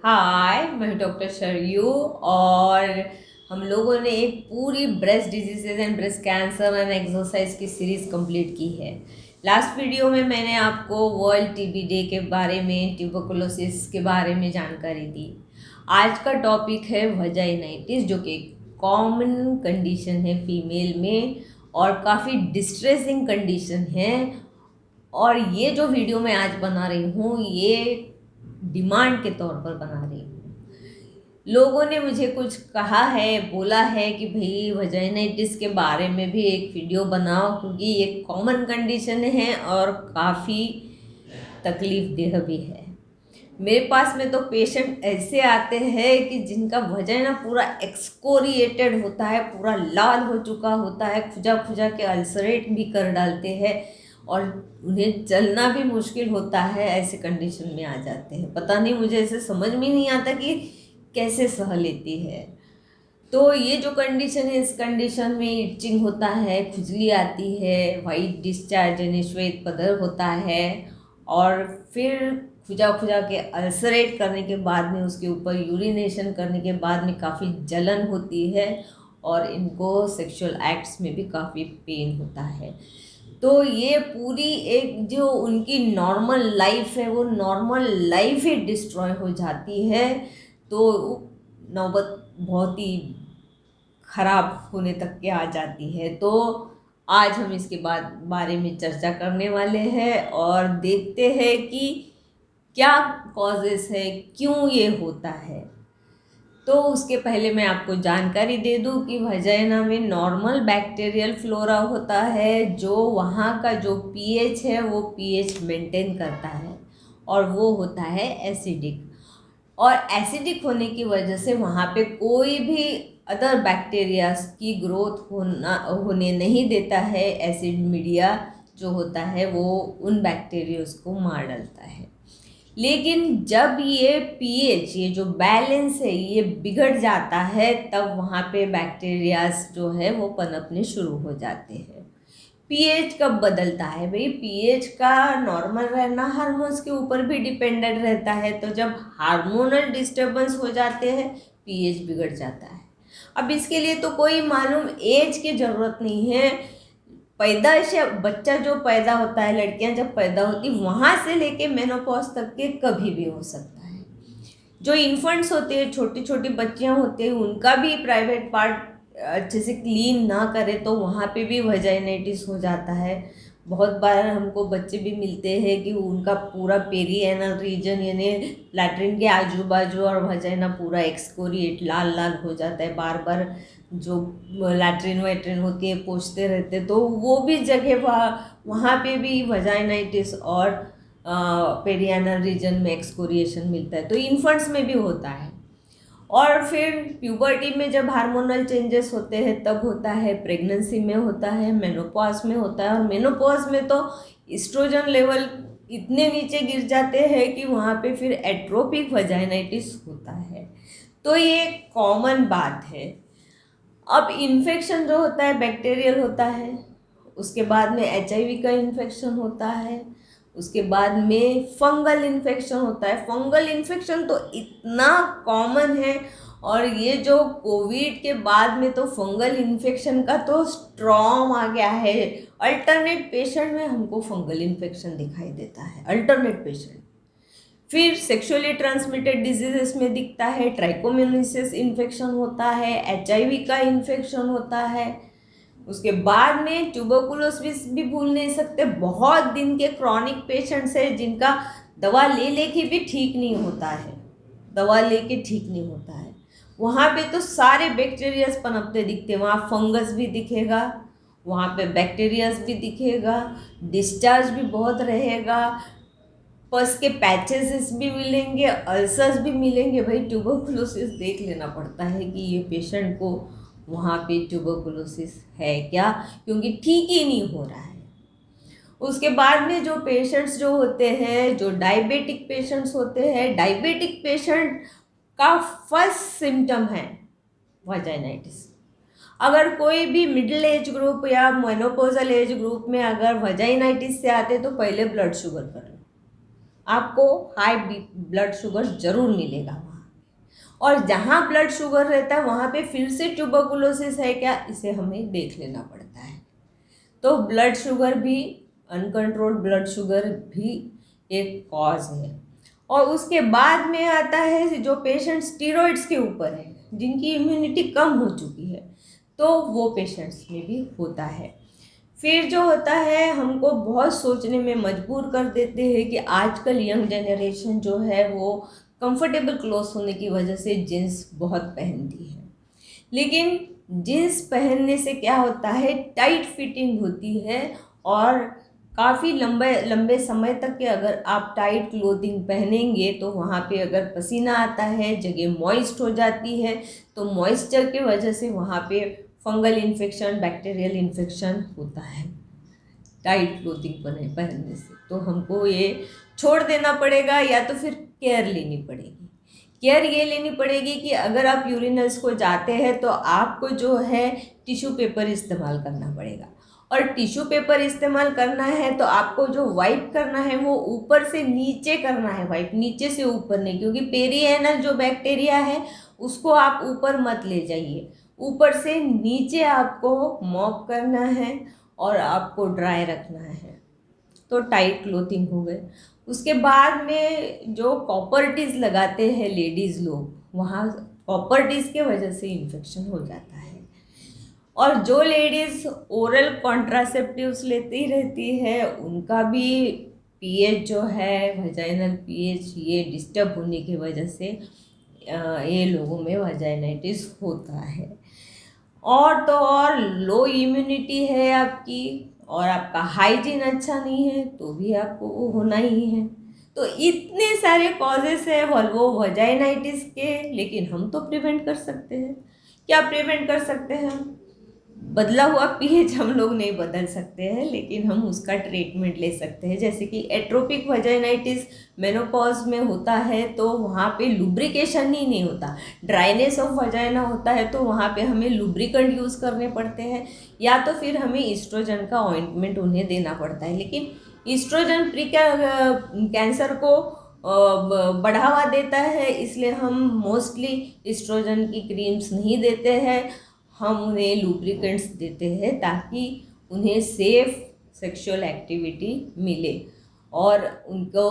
हाय, मैं डॉक्टर शरयू। और हम लोगों ने एक पूरी breast diseases and breast cancer and exercise की सीरीज़ कंप्लीट की है। लास्ट वीडियो में मैंने आपको वर्ल्ड टीबी डे के बारे में, ट्यूबरकुलोसिस के बारे में जानकारी दी। आज का टॉपिक है वजाइनाइटिस, जो कि कॉमन कंडीशन है फीमेल में और काफ़ी डिस्ट्रेसिंग कंडीशन है। और ये जो वीडियो मैं आज बना रही हूँ, ये डिमांड के तौर पर बना रही हूँ। लोगों ने मुझे कुछ कहा है, बोला है कि भाई वजाइनाइटिस के बारे में भी एक वीडियो बनाओ, क्योंकि ये कॉमन कंडीशन है और काफ़ी तकलीफ देह भी है। मेरे पास में तो पेशेंट ऐसे आते हैं कि जिनका वजाइना पूरा एक्सकोरिएटेड होता है, पूरा लाल हो चुका होता है, खुजा खुजा के अल्सरेट भी कर डालते हैं और उन्हें चलना भी मुश्किल होता है। ऐसे कंडीशन में आ जाते हैं। पता नहीं, मुझे ऐसे समझ में नहीं आता कि कैसे सह लेती है। तो ये जो कंडीशन है, इस कंडीशन में इचिंग होता है, खुजली आती है, वाइट डिस्चार्ज यानी श्वेत पदर होता है और फिर खुजा खुजा के अल्सरेट करने के बाद में उसके ऊपर यूरिनेशन करने के बाद में काफ़ी जलन होती है और इनको सेक्सुअल एक्ट्स में भी काफ़ी पेन होता है। तो ये पूरी एक जो उनकी नॉर्मल लाइफ है, वो नॉर्मल लाइफ ही डिस्ट्रॉय हो जाती है। तो नौबत बहुत ही ख़राब होने तक के आ जाती है। तो आज हम इसके बारे में चर्चा करने वाले हैं और देखते हैं कि क्या कॉजेस है, क्यों ये होता है। तो उसके पहले मैं आपको जानकारी दे दूं कि वजाइना में नॉर्मल बैक्टीरियल फ्लोरा होता है, जो वहाँ का जो पीएच है वो पीएच मेंटेन करता है और वो होता है एसिडिक। और एसिडिक होने की वजह से वहाँ पे कोई भी अदर बैक्टीरियाज की ग्रोथ होने नहीं देता है। एसिड मीडिया जो होता है वो उन बैक्टीरियाज को मार डालता है। लेकिन जब ये पीएच, ये जो बैलेंस है, ये बिगड़ जाता है, तब वहाँ पे बैक्टीरियाज जो है वो पनपने शुरू हो जाते हैं। पीएच कब बदलता है भाई? पीएच का नॉर्मल रहना हार्मोन्स के ऊपर भी डिपेंडेंट रहता है। तो जब हार्मोनल डिस्टर्बेंस हो जाते हैं, पीएच बिगड़ जाता है। अब इसके लिए तो कोई मालूम एज की ज़रूरत नहीं है। पैदाइश बच्चा जो पैदा होता है, लड़कियां जब पैदा होती, वहाँ से लेके मेनोपॉज तक के कभी भी हो सकता है। जो इन्फेंट्स होते हैं, छोटी छोटी बच्चियां होते हैं, उनका भी प्राइवेट पार्ट अच्छे से क्लीन ना करे तो वहाँ पे भी वजाइनाइटिस हो जाता है। बहुत बार हमको बच्चे भी मिलते हैं कि उनका पूरा पेरिएनल रीजन यानी लैट्रिन के आजू बाजू और वजाइना पूरा एक्सकोरिएट लाल लाल हो जाता है। बार बार जो लैट्रिन वैट्रिन होती है पोंछते रहते, तो वो भी जगह वहाँ पे भी वजाइनाइटिस और पेरिएनल रीजन में एक्सकोरिएशन मिलता है। तो इन्फेंट्स में भी होता है। और फिर प्यूबर्टी में जब हार्मोनल चेंजेस होते हैं तब होता है, प्रेगनेंसी में होता है, मेनोपॉज में होता है। और मेनोपॉज में तो एस्ट्रोजन लेवल इतने नीचे गिर जाते हैं कि वहाँ पे फिर एट्रोपिक वजाइनाइटिस होता है। तो ये कॉमन बात है। अब इन्फेक्शन जो होता है बैक्टीरियल होता है, उसके बाद में एचआईवी का इन्फेक्शन होता है, उसके बाद में फंगल इन्फेक्शन होता है। फंगल इन्फेक्शन तो इतना कॉमन है और ये जो कोविड के बाद में तो फंगल इन्फेक्शन का तो स्ट्रॉम आ गया है। अल्टरनेट पेशेंट में हमको फंगल इन्फेक्शन दिखाई देता है, अल्टरनेट पेशेंट। फिर सेक्सुअली ट्रांसमिटेड डिजीजेस में दिखता है, ट्राइकोमोनासिस इन्फेक्शन होता है, एचआईवी का इन्फेक्शन होता है। उसके बाद में ट्यूबरकुलोसिस भी भूल नहीं सकते। बहुत दिन के क्रॉनिक पेशेंट्स है जिनका दवा ले लेके भी ठीक नहीं होता है, दवा लेके ठीक नहीं होता है। वहाँ पे तो सारे बैक्टीरियाज पनपते दिखते हैं। वहाँ फंगस भी दिखेगा, वहाँ पे बैक्टीरियाज भी दिखेगा, डिस्चार्ज भी बहुत रहेगा, पस के पैचेस भी मिलेंगे, अल्सर्स भी मिलेंगे। भाई ट्यूबरकुलोसिस देख लेना पड़ता है कि ये पेशेंट को वहाँ पे ट्यूबरकुलोसिस है क्या, क्योंकि ठीक ही नहीं हो रहा है। उसके बाद में जो पेशेंट्स जो होते हैं, जो डायबिटिक पेशेंट्स होते हैं, डायबिटिक पेशेंट का फर्स्ट सिम्टम है वजाइनाइटिस। अगर कोई भी मिडिल एज ग्रुप या मेनोपॉजल एज ग्रुप में अगर वजाइनाइटिस से आते तो पहले ब्लड शुगर कर लो, आपको हाई ब्लड शुगर ज़रूर मिलेगा वहाँ और जहाँ ब्लड शुगर रहता है वहाँ पे फिर से ट्यूबरकुलोसिस है क्या, इसे हमें देख लेना पड़ता है। तो ब्लड शुगर भी, अनकंट्रोल्ड ब्लड शुगर भी एक कॉज है। और उसके बाद में आता है जो पेशेंट स्टीरॉइड्स के ऊपर है, जिनकी इम्यूनिटी कम हो चुकी है, तो वो पेशेंट्स में भी होता है। फिर जो होता है, हमको बहुत सोचने में मजबूर कर देते हैं कि आजकल यंग जनरेशन जो है वो कंफर्टेबल क्लोथ्स होने की वजह से जीन्स बहुत पहनती है। लेकिन जीन्स पहनने से क्या होता है, टाइट फिटिंग होती है और काफ़ी लंबे समय तक के अगर आप टाइट क्लोथिंग पहनेंगे तो वहाँ पे अगर पसीना आता है, जगह मॉइस्ट हो जाती है, तो मॉइस्चर की वजह से वहाँ पे फंगल इन्फेक्शन, बैक्टीरियल इन्फेक्शन होता है टाइट क्लोथिंग पहनने से। तो हमको ये छोड़ देना पड़ेगा या तो फिर केयर लेनी पड़ेगी। केयर ये लेनी पड़ेगी कि अगर आप यूरिनल्स को जाते हैं तो आपको जो है टिश्यू पेपर इस्तेमाल करना पड़ेगा। और टिश्यू पेपर इस्तेमाल करना है तो आपको जो वाइप करना है वो ऊपर से नीचे करना है, वाइप नीचे से ऊपर नहीं, क्योंकि पेरिएनल जो बैक्टीरिया है उसको आप ऊपर मत ले जाइए, ऊपर से नीचे आपको मॉप करना है और आपको ड्राई रखना है। तो टाइट क्लोथिंग हो गए। उसके बाद में जो कॉपर टीज लगाते हैं लेडीज़ लोग, वहाँ कॉपर टीज के वजह से इन्फेक्शन हो जाता है। और जो लेडीज़ ओरल कॉन्ट्रासेप्टिव्स लेती रहती है उनका भी पीएच जो है, वजाइनल पीएच, ये डिस्टर्ब होने की वजह से ये लोगों में वजाइनाइटिस होता है। और तो और लो इम्यूनिटी है आपकी और आपका हाइजीन अच्छा नहीं है तो भी आपको वो होना ही है। तो इतने सारे कॉजेस है वो वजाइनाइटिस के, लेकिन हम तो प्रिवेंट कर सकते हैं। क्या प्रिवेंट कर सकते हैं हम? बदला हुआ पीएच हम लोग नहीं बदल सकते हैं, लेकिन हम उसका ट्रीटमेंट ले सकते हैं। जैसे कि एट्रोपिक वजाइनाइटिस मेनोपॉज में होता है तो वहाँ पे लुब्रिकेशन ही नहीं होता, ड्राइनेस ऑफ वजाइना होता है, तो वहाँ पे हमें लुब्रिकेंट यूज़ करने पड़ते हैं या तो फिर हमें ईस्ट्रोजन का ऑइंटमेंट उन्हें देना पड़ता है। लेकिन ईस्ट्रोजन प्री कैंसर को बढ़ावा देता है, इसलिए हम मोस्टली ईस्ट्रोजन की क्रीम्स नहीं देते हैं, हम उन्हें लुब्रिकेंट्स देते हैं ताकि उन्हें सेफ सेक्सुअल एक्टिविटी मिले और उनको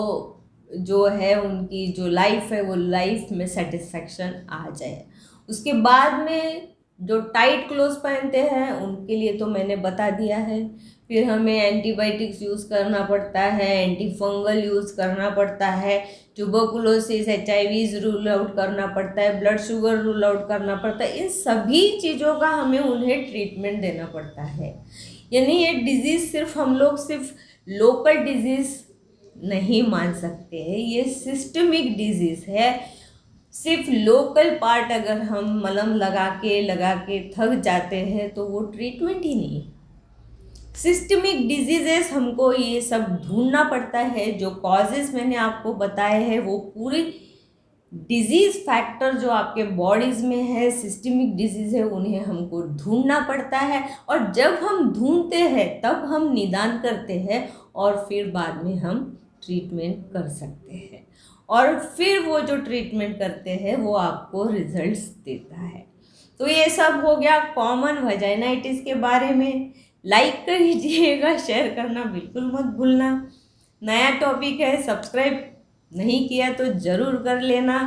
जो है उनकी जो लाइफ है वो लाइफ में सेटिस्फैक्शन आ जाए। उसके बाद में जो टाइट क्लोथ्स पहनते हैं उनके लिए तो मैंने बता दिया है। फिर हमें एंटीबायोटिक्स यूज़ करना पड़ता है, एंटी फंगल यूज़ करना पड़ता है, ट्यूबरकुलोसिस, HIV रूल आउट करना पड़ता है, ब्लड शुगर रूल आउट करना पड़ता है। इन सभी चीज़ों का हमें उन्हें ट्रीटमेंट देना पड़ता है। यानी ये डिजीज़ हम लोग सिर्फ लोकल डिजीज़ नहीं मान सकते हैं, ये सिस्टमिक डिजीज़ है। सिर्फ लोकल पार्ट अगर हम मलहम लगा के थक जाते हैं तो वो ट्रीटमेंट ही नहीं। सिस्टमिक डिजीजेस हमको ये सब ढूंढना पड़ता है। जो कॉजेज़ मैंने आपको बताए हैं वो पूरी डिजीज़ फैक्टर जो आपके बॉडीज़ में है, सिस्टमिक डिजीज़ है, उन्हें हमको ढूंढना पड़ता है। और जब हम ढूंढते हैं तब हम निदान करते हैं और फिर बाद में हम ट्रीटमेंट कर सकते हैं। और फिर वो जो ट्रीटमेंट करते हैं वो आपको रिजल्ट्स देता है। तो ये सब हो गया कॉमन वजाइनाइटिस के बारे में। लाइक करिएगा, शेयर करना बिल्कुल मत भूलना। नया टॉपिक है, सब्सक्राइब नहीं किया तो ज़रूर कर लेना।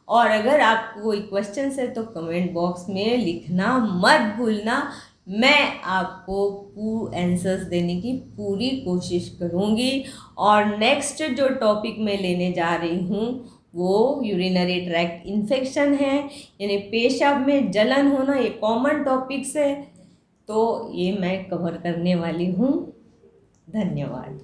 और अगर आपको कोई क्वेश्चन है तो कमेंट बॉक्स में लिखना मत भूलना। मैं आपको आंसर्स देने की पूरी कोशिश करूँगी। और नेक्स्ट जो टॉपिक मैं लेने जा रही हूँ वो यूरिनरी ट्रैक्ट इन्फेक्शन है, यानी पेशाब में जलन होना। ये कॉमन टॉपिक्स है तो ये मैं कवर करने वाली हूँ। धन्यवाद।